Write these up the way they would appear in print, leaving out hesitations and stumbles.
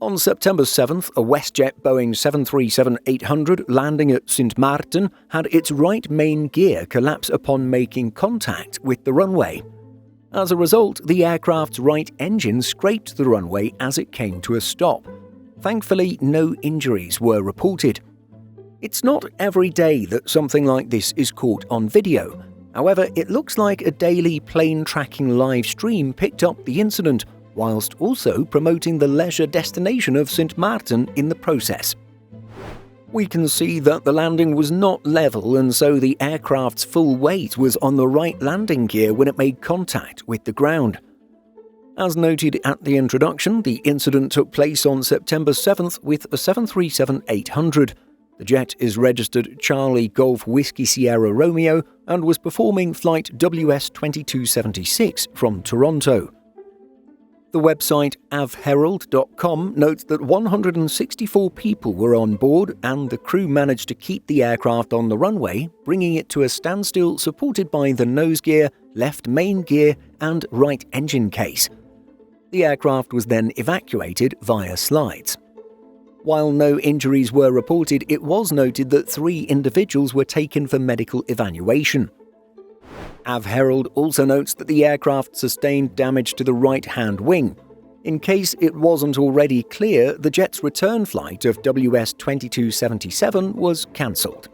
On September 7th, a Westjet Boeing 737-800 landing at Sint Maarten had its right main gear collapse upon making contact with the runway. As a result, the aircraft's right engine scraped the runway as it came to a stop. Thankfully, no injuries were reported. It's not every day that something like this is caught on video. However, it looks like a daily plane tracking live stream picked up the incident, whilst also promoting the leisure destination of Sint Maarten in the process. We can see that the landing was not level, and so the aircraft's full weight was on the right landing gear when it made contact with the ground. As noted at the introduction, the incident took place on September 7th with a 737-800. The jet is registered Charlie Golf Whiskey Sierra Romeo and was performing flight WS2276 from Toronto. The website avherald.com notes that 164 people were on board and the crew managed to keep the aircraft on the runway, bringing it to a standstill supported by the nose gear, left main gear and right engine case. The aircraft was then evacuated via slides. While no injuries were reported, it was noted that 3 individuals were taken for medical evaluation. Avherald also notes that the aircraft sustained damage to the right-hand wing. In case it wasn't already clear, the jet's return flight of WS2277 was cancelled.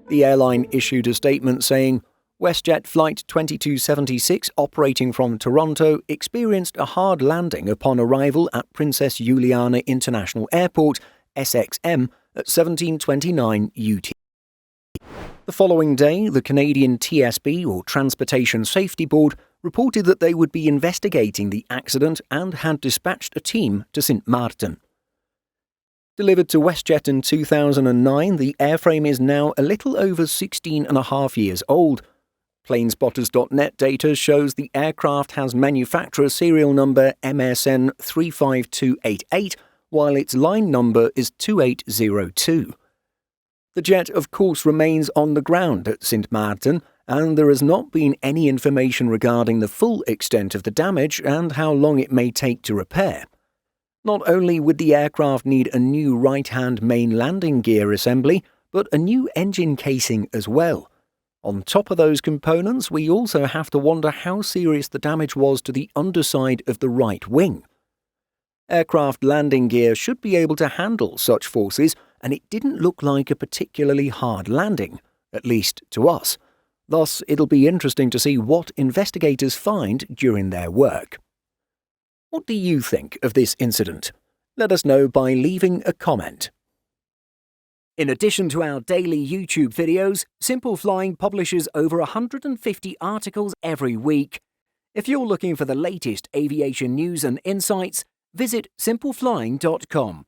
The airline issued a statement saying, "Westjet Flight 2276 operating from Toronto experienced a hard landing upon arrival at Princess Juliana International Airport, SXM, at 17:29 UT." The following day, the Canadian TSB, or Transportation Safety Board, reported that they would be investigating the accident and had dispatched a team to Sint Maarten. Delivered to Westjet in 2009, the airframe is now a little over 16.5 years old. Planespotters.net data shows the aircraft has manufacturer serial number MSN 35288, while its line number is 2802. The jet, of course, remains on the ground at Sint Maarten, and there has not been any information regarding the full extent of the damage and how long it may take to repair. Not only would the aircraft need a new right-hand main landing gear assembly, but a new engine casing as well. On top of those components, we also have to wonder how serious the damage was to the underside of the right wing. Aircraft landing gear should be able to handle such forces, and it didn't look like a particularly hard landing, at least to us. Thus, it'll be interesting to see what investigators find during their work. What do you think of this incident? Let us know by leaving a comment. In addition to our daily YouTube videos, Simple Flying publishes over 150 articles every week. If you're looking for the latest aviation news and insights, visit simpleflying.com.